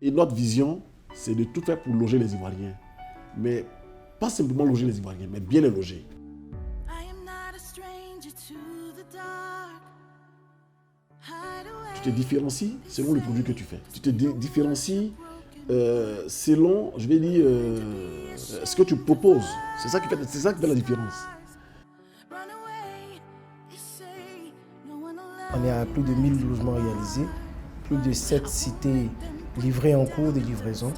Et notre vision, c'est de tout faire pour loger les Ivoiriens. Mais pas simplement loger les Ivoiriens, mais bien les loger. Tu te différencies selon le produit que tu fais. Tu te différencies selon, je vais dire, ce que tu proposes. C'est ça qui fait la différence. On est à plus de 1000 logements réalisés, plus de 7 cités livrées en cours de livraison.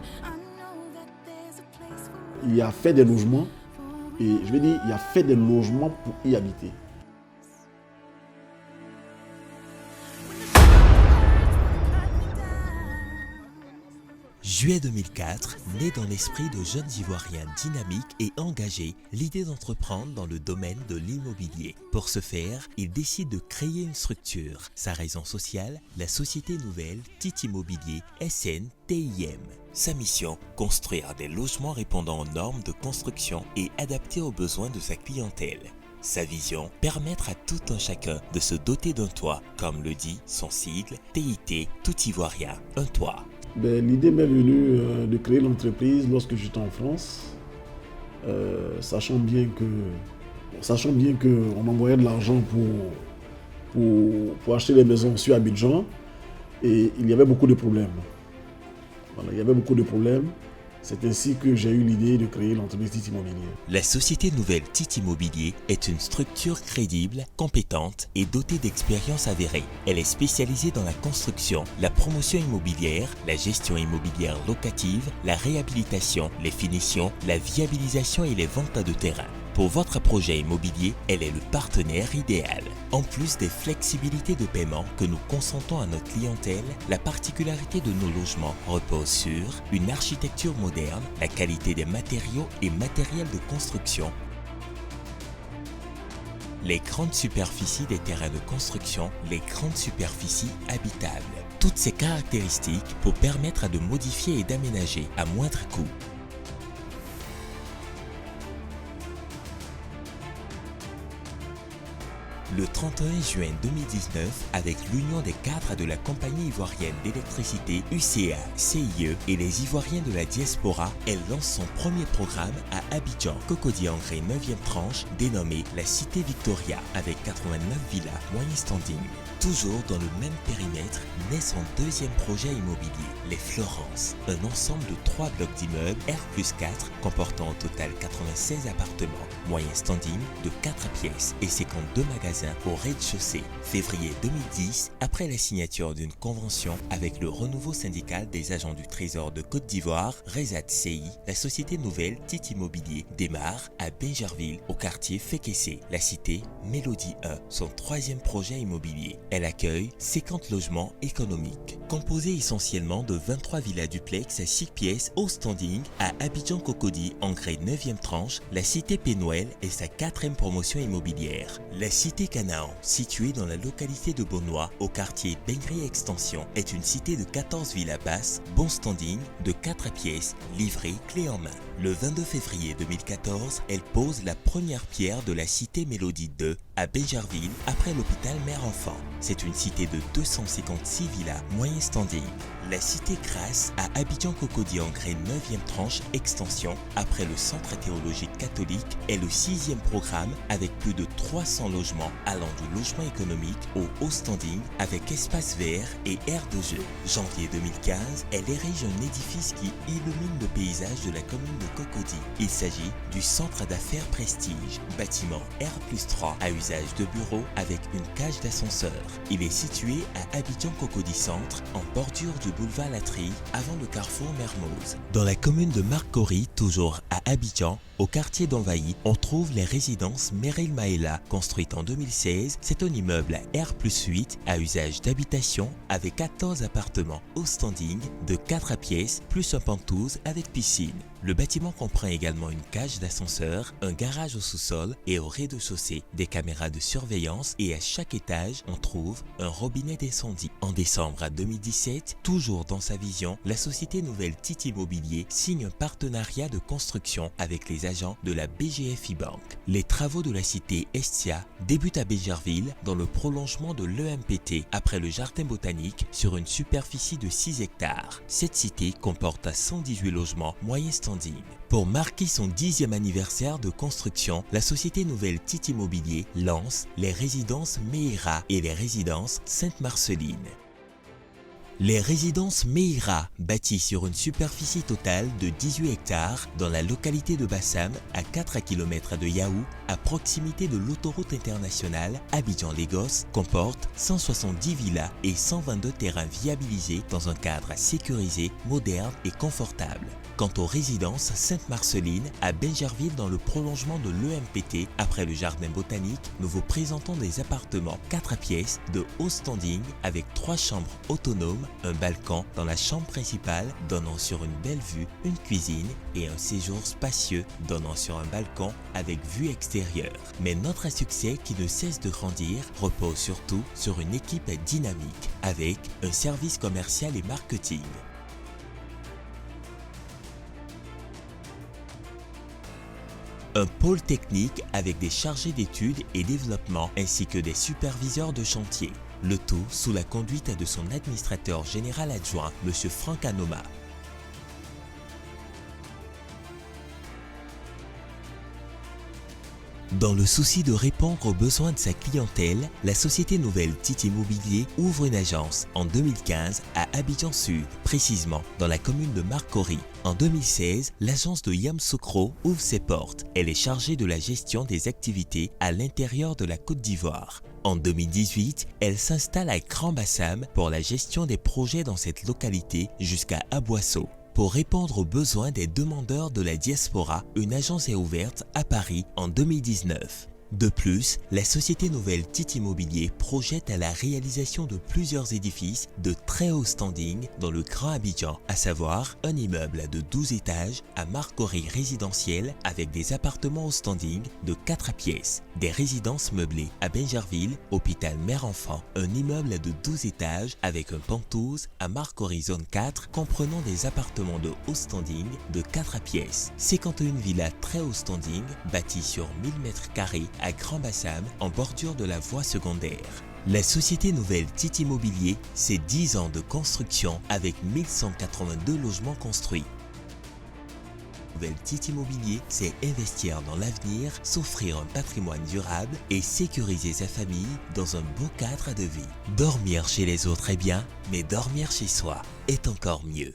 Il y a fait des logements, et je vais dire, il y a fait des logements pour y habiter. Juillet 2004, naît dans l'esprit de jeunes Ivoiriens dynamiques et engagés l'idée d'entreprendre dans le domaine de l'immobilier. Pour ce faire, il décide de créer une structure. Sa raison sociale, la société nouvelle TIT Immobilier SNTIM. Sa mission, construire des logements répondant aux normes de construction et adaptés aux besoins de sa clientèle. Sa vision, permettre à tout un chacun de se doter d'un toit, comme le dit son sigle TIT, Tout Ivoirien, un toit. L'idée m'est venue de créer l'entreprise lorsque j'étais en France, sachant bien qu'on m'envoyait de l'argent pour acheter des maisons sur Abidjan, et il y avait beaucoup de problèmes. Voilà, il y avait beaucoup de problèmes. C'est ainsi que j'ai eu l'idée de créer l'entreprise TIT Immobilier. La société nouvelle TIT Immobilier est une structure crédible, compétente et dotée d'expérience avérée. Elle est spécialisée dans la construction, la promotion immobilière, la gestion immobilière locative, la réhabilitation, les finitions, la viabilisation et les ventes de terrain. Pour votre projet immobilier, elle est le partenaire idéal. En plus des flexibilités de paiement que nous consentons à notre clientèle, la particularité de nos logements repose sur une architecture moderne, la qualité des matériaux et matériels de construction, les grandes superficies des terrains de construction, les grandes superficies habitables. Toutes ces caractéristiques pour permettre de modifier et d'aménager à moindre coût. Le 31 juin 2019, avec l'union des cadres de la compagnie ivoirienne d'électricité UCA, CIE et les Ivoiriens de la diaspora, elle lance son premier programme à Abidjan, Cocody Angré 9e tranche, dénommé la Cité Victoria, avec 89 villas moyen standing. Toujours dans le même périmètre, naît son deuxième projet immobilier, les Florence, un ensemble de 3 blocs d'immeubles R+4 comportant au total 96 appartements, moyen standing de 4 pièces et 52 magasins au rez-de-chaussée. Février 2010, après la signature d'une convention avec le renouveau syndical des agents du Trésor de Côte d'Ivoire, Rezat CI, la société nouvelle TIT Immobilier démarre à Bingerville, au quartier Fékessé, la cité Mélodie 1, son troisième projet immobilier. Elle accueille 50 logements économiques, composés essentiellement de 23 villas duplex à 6 pièces au standing à Abidjan Cocody Angré 9e tranche. La cité Pénoël est sa 4e promotion immobilière. La cité Canaan, située dans la localité de Beaunois, au quartier Bengri Extension, est une cité de 14 villas basses, bon standing, de 4 pièces, livrées clé en main. Le 22 février 2014, elle pose la première pierre de la cité Mélodie 2 à Bingerville, après l'hôpital Mère-Enfant. C'est une cité de 256 villas moyen standing. La cité Grasse à Abidjan Cocody Angré 9e tranche extension, après le centre théologique catholique, est le 6e programme avec plus de 300 logements allant du logement économique au haut standing avec espace vert et aire de jeu. Janvier 2015, elle érige un édifice qui illumine le paysage de la commune de Cocody. Il s'agit du centre d'affaires Prestige, bâtiment R+3 à usage de bureau avec une cage d'ascenseur. Il est situé à Abidjan Cocody Centre, en bordure du boulevard Latry, avant le carrefour Mermoz. Dans la commune de Marcory, toujours à Abidjan, au quartier d'Envahi, on trouve les résidences Meryl Maëla, construite en 2016. C'est un immeuble à R+8 à usage d'habitation avec 14 appartements au standing de 4 pièces plus un penthouse avec piscine. Le bâtiment comprend également une cage d'ascenseur, un garage au sous-sol et au rez-de-chaussée, des caméras de surveillance et à chaque étage, on trouve un robinet d'incendie. En décembre 2017, toujours dans sa vision, la société nouvelle TIT Immobilier signe un partenariat de construction avec les agent de la BGFI Bank. Les travaux de la cité Estia débutent à Benjerville dans le prolongement de l'EMPT après le jardin botanique sur une superficie de 6 hectares. Cette cité comporte 118 logements moyens standing. Pour marquer son 10e anniversaire de construction, la société Nouvelle Tite Immobilier lance les résidences Meira et les résidences Sainte-Marceline. Les résidences Meira, bâties sur une superficie totale de 18 hectares dans la localité de Bassam, à 4 km de Yahou, à proximité de l'autoroute internationale Abidjan-Lagos, comportent 170 villas et 122 terrains viabilisés dans un cadre sécurisé, moderne et confortable. Quant aux résidences Sainte-Marceline à Benjerville dans le prolongement de l'EMPT après le jardin botanique, nous vous présentons des appartements 4 pièces de haut standing avec 3 chambres autonomes, un balcon dans la chambre principale donnant sur une belle vue, une cuisine et un séjour spacieux donnant sur un balcon avec vue extérieure. Mais notre succès qui ne cesse de grandir repose surtout sur une équipe dynamique avec un service commercial et marketing. Un pôle technique avec des chargés d'études et développement ainsi que des superviseurs de chantier. Le tout sous la conduite de son administrateur général adjoint, M. Franck Anoma. Dans le souci de répondre aux besoins de sa clientèle, la société Nouvelle Tite Immobilier ouvre une agence en 2015 à Abidjan Sud, précisément dans la commune de Marcory. En 2016, l'agence de Yamoussoukro ouvre ses portes. Elle est chargée de la gestion des activités à l'intérieur de la Côte d'Ivoire. En 2018, elle s'installe à Grand Bassam pour la gestion des projets dans cette localité jusqu'à Aboisseau. Pour répondre aux besoins des demandeurs de la diaspora, une agence est ouverte à Paris en 2019. De plus, la société Nouvelle Tite Immobilier projette à la réalisation de plusieurs édifices de très haut standing dans le Grand Abidjan, à savoir un immeuble de 12 étages à Marcory résidentiel avec des appartements au standing de 4 pièces, des résidences meublées à Benjerville, hôpital mère-enfant, un immeuble de 12 étages avec un penthouse à Marcory zone 4 comprenant des appartements de haut standing de 4 pièces, 51 villas très haut standing bâties sur 1000 m² à Grand Bassam en bordure de la voie secondaire. La société Nouvelle Tite Immobilier, c'est 10 ans de construction avec 1182 logements construits. Nouvelle Tite Immobilier, c'est investir dans l'avenir, s'offrir un patrimoine durable et sécuriser sa famille dans un beau cadre de vie. Dormir chez les autres est bien, mais dormir chez soi est encore mieux.